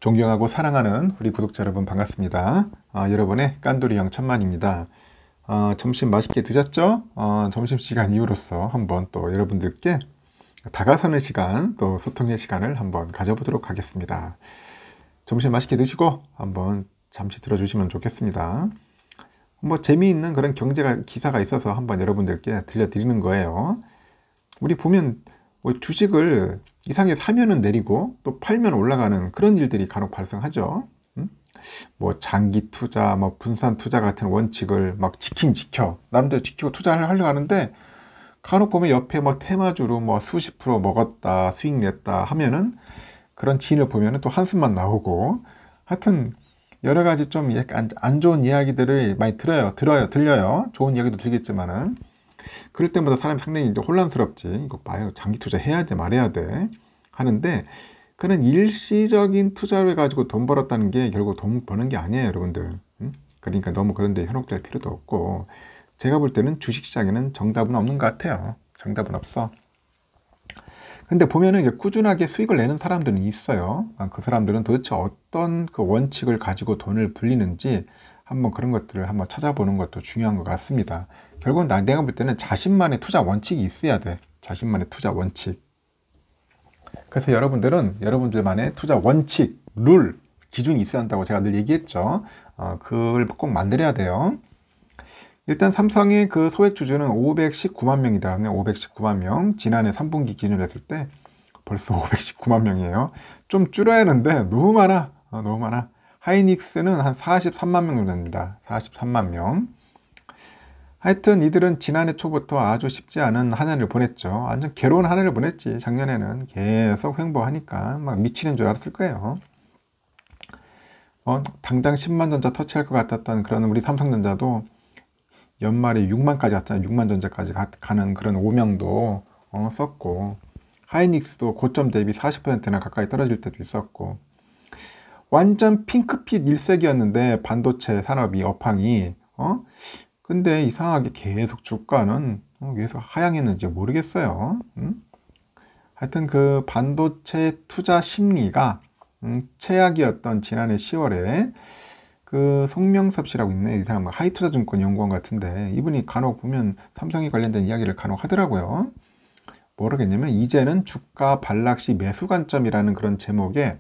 존경하고 사랑하는 우리 구독자 여러분 반갑습니다. 여러분의 깐돌이 형 천만입니다. 점심 맛있게 드셨죠? 점심시간 이후로서 한번 또 여러분들께 다가서는 시간, 또 소통의 시간을 한번 가져보도록 하겠습니다. 점심 맛있게 드시고 한번 잠시 들어주시면 좋겠습니다. 뭐 재미있는 그런 기사가 있어서 한번 여러분들께 들려드리는 거예요. 우리 보면 뭐 주식을 이상하게 사면은 내리고 또 팔면 올라가는 그런 일들이 간혹 발생하죠. 뭐 장기 투자, 뭐 분산 투자 같은 원칙을 막 지켜 나름대로 지키고 투자를 하려고 하는데 간혹 보면 옆에 뭐 테마주로 뭐 수십 프로 먹었다, 수익 냈다 하면은 그런 지인을 보면은 또 한숨만 나오고, 하여튼 여러 가지 좀 약간 안 좋은 이야기들을 많이 들려요. 좋은 이야기도 들겠지만은 그럴 때마다 사람이 상당히 이제 혼란스럽지. 이거 봐요, 장기 투자 해야 돼 말해야 돼 하는데, 그런 일시적인 투자를 가지고 돈 벌었다는 게 결국 돈 버는 게 아니에요, 여러분들. 그러니까 너무 그런 데 현혹될 필요도 없고, 제가 볼 때는 주식시장에는 정답은 없는 것 같아요. 정답은 없어. 근데 보면은 꾸준하게 수익을 내는 사람들은 있어요. 그 사람들은 도대체 어떤 그 원칙을 가지고 돈을 불리는지 한번 그런 것들을 한번 찾아보는 것도 중요한 것 같습니다. 결국은 내가 볼 때는 자신만의 투자 원칙이 있어야 돼. 자신만의 투자 원칙. 그래서 여러분들은 여러분들만의 투자 원칙, 룰, 기준이 있어야 한다고 제가 늘 얘기했죠. 그걸 꼭 만들어야 돼요. 일단 삼성의 그 소액 주주는 519만 명이다. 519만 명. 지난해 3분기 기준으로 했을 때 벌써 519만 명이에요. 좀 줄여야 하는데 너무 많아. 너무 많아. 하이닉스는 한 43만 명 정도 됩니다. 43만 명. 하여튼 이들은 지난해 초부터 아주 쉽지 않은 한 해를 보냈죠. 완전 괴로운 한 해를 보냈지. 작년에는 계속 횡보하니까 막 미치는 줄 알았을 거예요. 당장 10만 전자 터치할 것 같았던 그런 우리 삼성전자도 연말에 6만까지 갔잖아요. 6만 전자까지 가는 그런 오명도 썼고, 하이닉스도 고점 대비 40%나 가까이 떨어질 때도 있었고, 완전 핑크빛 일색이었는데 반도체 산업이 업황이 근데 이상하게 계속 주가는 계속 하향했는지 모르겠어요. 하여튼 그 반도체 투자 심리가 최악이었던 지난해 10월에 그 송명섭 씨라고 있네. 이 사람은 하이투자증권 연구원 같은데, 이분이 간혹 보면 삼성에 관련된 이야기를 간혹 하더라고요. 모르겠냐면 이제는 주가 반락 시 매수 관점이라는 그런 제목의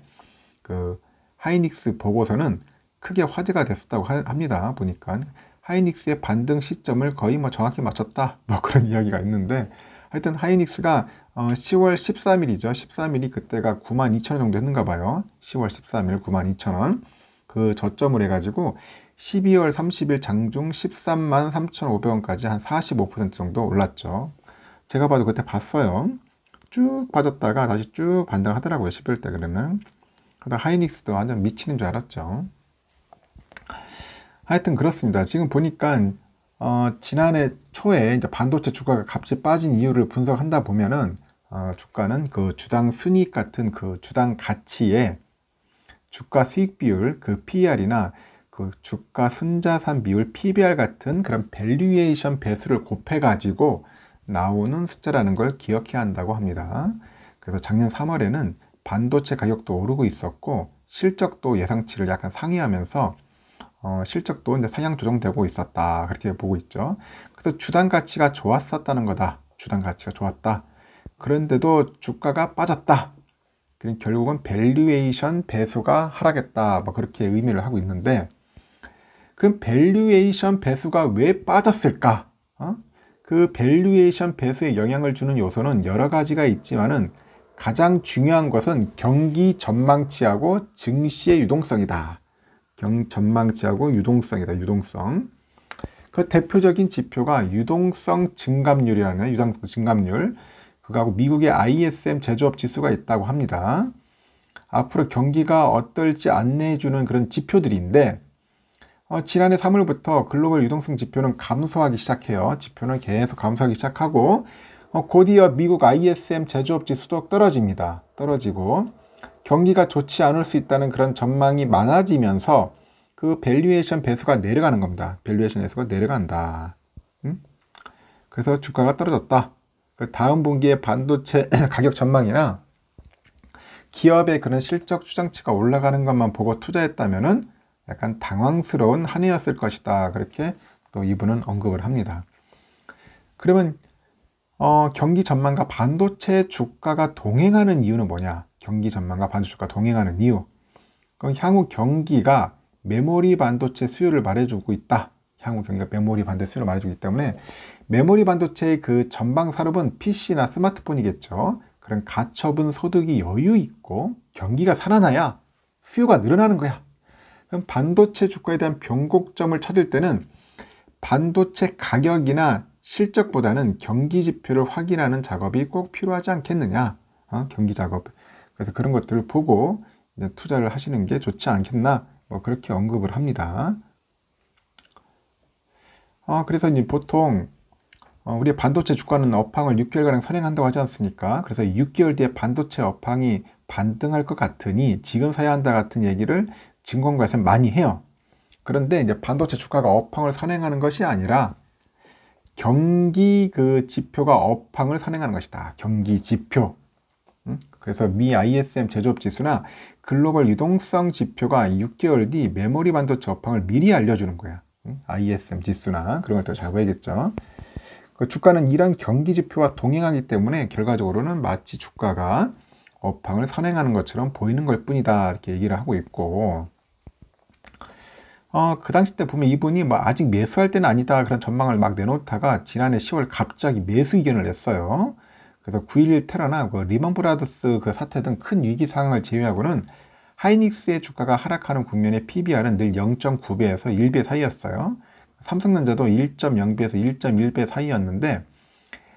그 하이닉스 보고서는 크게 화제가 됐었다고 합니다. 보니까 하이닉스의 반등 시점을 거의 뭐 정확히 맞췄다, 뭐 그런 이야기가 있는데, 하여튼 하이닉스가 10월 13일이죠. 13일이 그때가 92,000원 정도 했는가 봐요. 10월 13일 92,000원. 그 저점을 해가지고 12월 30일 장중 13만 3,500원까지 한 45% 정도 올랐죠. 제가 봐도 그때 봤어요. 쭉 빠졌다가 다시 쭉 반등하더라고요. 11월 때 그러면. 그러다 하이닉스도 완전 미치는 줄 알았죠. 하여튼 그렇습니다. 지금 보니까 지난해 초에 이제 반도체 주가가 값이 빠진 이유를 분석한다 보면은 주가는 그 주당 순이익 같은 그 주당 가치에 주가 수익 비율, 그 PER이나 그 주가 순자산 비율 PBR 같은 그런 밸류에이션 배수를 곱해가지고 나오는 숫자라는 걸 기억해야 한다고 합니다. 그래서 작년 3월에는 반도체 가격도 오르고 있었고, 실적도 예상치를 약간 상회하면서 실적도 이제 상향 조정되고 있었다, 그렇게 보고 있죠. 그래서 주당 가치가 좋았었다는 거다. 주당 가치가 좋았다. 그런데도 주가가 빠졌다. 결국은 밸류에이션 배수가 하락했다, 뭐 그렇게 의미를 하고 있는데, 그럼 밸류에이션 배수가 왜 빠졌을까? 그 밸류에이션 배수에 영향을 주는 요소는 여러 가지가 있지만은 가장 중요한 것은 경기 전망치하고 증시의 유동성이다. 전망치하고 유동성이다. 유동성. 그 대표적인 지표가 유동성 증감률이라는, 유동성 증감률. 그거하고 미국의 ISM 제조업 지수가 있다고 합니다. 앞으로 경기가 어떨지 안내해주는 그런 지표들인데, 지난해 3월부터 글로벌 유동성 지표는 감소하기 시작해요. 지표는 계속 감소하기 시작하고, 곧이어 미국 ISM 제조업 지수도 떨어집니다. 떨어지고, 경기가 좋지 않을 수 있다는 그런 전망이 많아지면서 그 밸류에이션 배수가 내려가는 겁니다. 밸류에이션 배수가 내려간다. 그래서 주가가 떨어졌다. 다음 분기에 반도체 가격 전망이나 기업의 그런 실적 추정치가 올라가는 것만 보고 투자했다면은 약간 당황스러운 한 해였을 것이다. 그렇게 또 이분은 언급을 합니다. 그러면 경기 전망과 반도체 주가가 동행하는 이유는 뭐냐? 경기 전망과 반도체 주가 동행하는 이유. 그럼 향후 경기가 메모리 반도체 수요를 말해주고 있다. 향후 경기가 메모리 반도체 수요를 말해주기 때문에 메모리 반도체의 그 전방 산업은 PC나 스마트폰이겠죠. 그런 가처분 소득이 여유 있고 경기가 살아나야 수요가 늘어나는 거야. 그럼 반도체 주가에 대한 변곡점을 찾을 때는 반도체 가격이나 실적보다는 경기 지표를 확인하는 작업이 꼭 필요하지 않겠느냐. 경기 작업. 그래서 그런 것들을 보고 이제 투자를 하시는 게 좋지 않겠나. 뭐 그렇게 언급을 합니다. 그래서 이제 보통 우리 반도체 주가는 업황을 6개월가량 선행한다고 하지 않습니까? 그래서 6개월 뒤에 반도체 업황이 반등할 것 같으니 지금 사야 한다 같은 얘기를 증권가에서 많이 해요. 그런데 이제 반도체 주가가 업황을 선행하는 것이 아니라 경기 그 지표가 업황을 선행하는 것이다. 경기 지표. 그래서 미 ISM 제조업 지수나 글로벌 유동성 지표가 6개월 뒤 메모리 반도체 업황을 미리 알려주는 거야. ISM 지수나 그런 것들 잘 봐야겠죠. 그 주가는 이런 경기 지표와 동행하기 때문에 결과적으로는 마치 주가가 업황을 선행하는 것처럼 보이는 것 뿐이다. 이렇게 얘기를 하고 있고, 그 당시 때 보면 이분이 뭐 아직 매수할 때는 아니다 그런 전망을 막 내놓다가 지난해 10월 갑자기 매수 의견을 냈어요. 그래서 9.11 테러나 그 리먼 브라더스 그 사태 등 큰 위기 상황을 제외하고는 하이닉스의 주가가 하락하는 국면의 PBR은 늘 0.9배에서 1배 사이였어요. 삼성전자도 1.0배에서 1.1배 사이였는데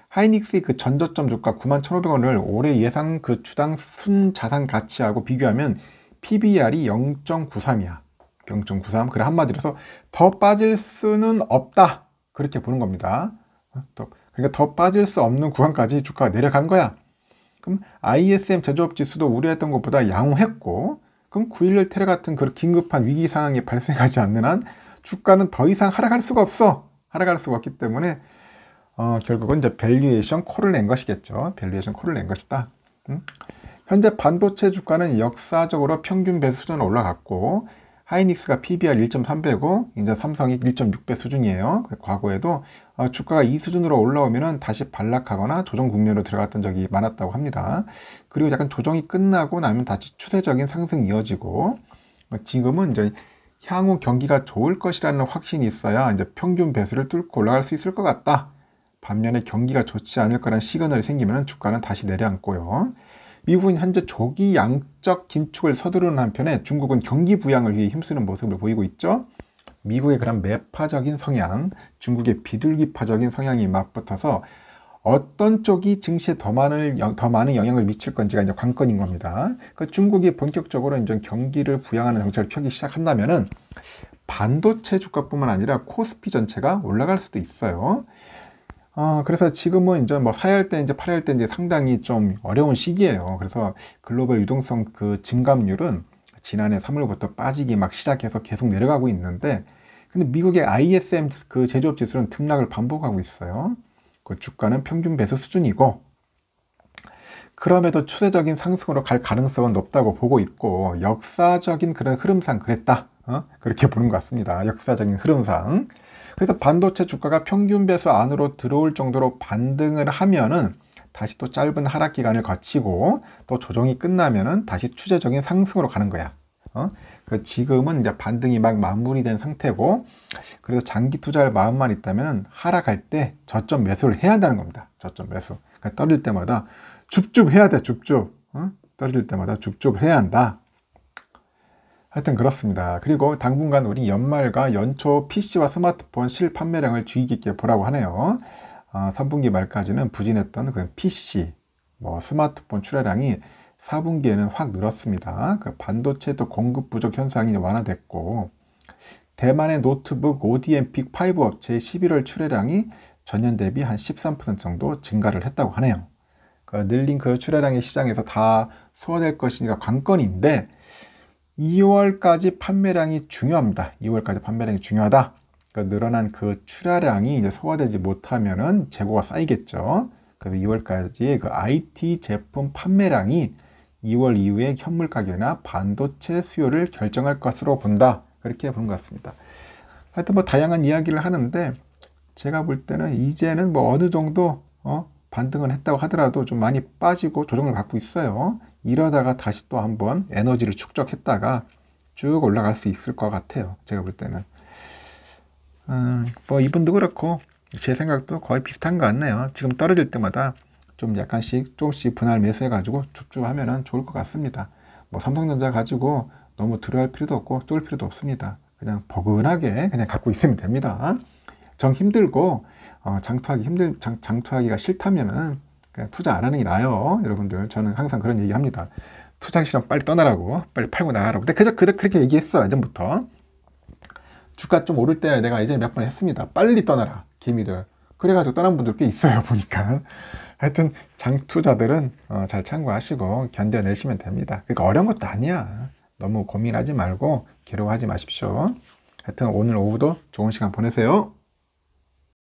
하이닉스의 그 전저점 주가 91,500원을 올해 예상 그 주당 순자산 가치하고 비교하면 PBR이 0.93이야. 0.93. 그래 한마디로서 더 빠질 수는 없다. 그렇게 보는 겁니다. 그러니까 더 빠질 수 없는 구간까지 주가가 내려간 거야. 그럼 ISM 제조업 지수도 우려했던 것보다 양호했고, 그럼 9.11 테러 같은 그런 긴급한 위기 상황이 발생하지 않는 한 주가는 더 이상 하락할 수가 없어. 하락할 수가 없기 때문에 결국은 이제 밸류에이션 콜을 낸 것이겠죠. 밸류에이션 콜을 낸 것이다. 현재 반도체 주가는 역사적으로 평균 배수 수준으로 올라갔고 하이닉스가 PBR 1.3배고 이제 삼성이 1.6배 수준이에요. 과거에도 주가가 이 수준으로 올라오면은 다시 반락하거나 조정 국면으로 들어갔던 적이 많았다고 합니다. 그리고 약간 조정이 끝나고 나면 다시 추세적인 상승이 이어지고 지금은 이제 향후 경기가 좋을 것이라는 확신이 있어야 이제 평균 배수를 뚫고 올라갈 수 있을 것 같다. 반면에 경기가 좋지 않을 거란 시그널이 생기면 주가는 다시 내려앉고요. 미국은 현재 조기 양적 긴축을 서두르는 한편에 중국은 경기 부양을 위해 힘쓰는 모습을 보이고 있죠. 미국의 그런 매파적인 성향, 중국의 비둘기파적인 성향이 맞붙어서 어떤 쪽이 증시에 더 많은 영향을 미칠 건지가 이제 관건인 겁니다. 그 중국이 본격적으로 이제 경기를 부양하는 정책을 펴기 시작한다면은 반도체 주가뿐만 아니라 코스피 전체가 올라갈 수도 있어요. 그래서 지금은 이제 뭐 사야 할 때 이제 팔아야 할 때 이제 상당히 좀 어려운 시기예요. 그래서 글로벌 유동성 그 증감률은 지난해 3월부터 빠지기 막 시작해서 계속 내려가고 있는데, 근데 미국의 ISM 그 제조업 지수는 등락을 반복하고 있어요. 그 주가는 평균 배수 수준이고, 그럼에도 추세적인 상승으로 갈 가능성은 높다고 보고 있고, 역사적인 그런 흐름상 그랬다. 그렇게 보는 것 같습니다. 역사적인 흐름상. 그래서 반도체 주가가 평균 배수 안으로 들어올 정도로 반등을 하면은 다시 또 짧은 하락 기간을 거치고 또 조정이 끝나면은 다시 추세적인 상승으로 가는 거야. 지금은 이제 반등이 막 마무리된 상태고, 그래서 장기 투자할 마음만 있다면 하락할 때 저점 매수를 해야 한다는 겁니다. 저점 매수. 그러니까 떨어질 때마다 줍줍 해야 돼. 줍줍. 떨어질 때마다 줍줍 해야 한다. 하여튼 그렇습니다. 그리고 당분간 우리 연말과 연초 PC와 스마트폰 실판매량을 주의 깊게 보라고 하네요. 3분기 말까지는 부진했던 그 PC, 스마트폰 출하량이 4분기에는 확 늘었습니다. 그 반도체도 공급 부족 현상이 완화됐고, 대만의 노트북 ODM 빅5 업체의 11월 출하량이 전년 대비 한 13% 정도 증가를 했다고 하네요. 그 늘린 그 출하량이 시장에서 다 소화될 것이니까 관건인데, 2월까지 판매량이 중요합니다. 2월까지 판매량이 중요하다. 그러니까 늘어난 그 출하량이 이제 소화되지 못하면은 재고가 쌓이겠죠. 그래서 2월까지의 그 IT 제품 판매량이 2월 이후에 현물 가격이나 반도체 수요를 결정할 것으로 본다. 그렇게 보는 것 같습니다. 하여튼 뭐 다양한 이야기를 하는데 제가 볼 때는 이제는 뭐 어느 정도 반등은 했다고 하더라도 좀 많이 빠지고 조정을 받고 있어요. 이러다가 다시 또 한번 에너지를 축적했다가 쭉 올라갈 수 있을 것 같아요. 제가 볼 때는. 뭐 이분도 그렇고 제 생각도 거의 비슷한 것 같네요. 지금 떨어질 때마다 좀 약간씩 조금씩 분할 매수해가지고 쭉쭉 하면은 좋을 것 같습니다. 뭐 삼성전자 가지고 너무 두려워할 필요도 없고 쫄 필요도 없습니다. 그냥 포근하게 그냥 갖고 있으면 됩니다. 정 힘들고 장투하기가 싫다면은 그냥 투자 안 하는 게 나아요. 여러분들 저는 항상 그런 얘기 합니다. 투자하기 싫으면 빨리 떠나라고, 빨리 팔고 나가라고. 근데 그렇게 얘기했어 예전부터. 주가 좀 오를 때 내가 예전에 몇 번 했습니다. 빨리 떠나라 개미들. 그래가지고 떠난 분들 꽤 있어요 보니까. 하여튼 장투자들은 잘 참고하시고 견뎌내시면 됩니다. 그러니까 어려운 것도 아니야. 너무 고민하지 말고 괴로워하지 마십시오. 하여튼 오늘 오후도 좋은 시간 보내세요.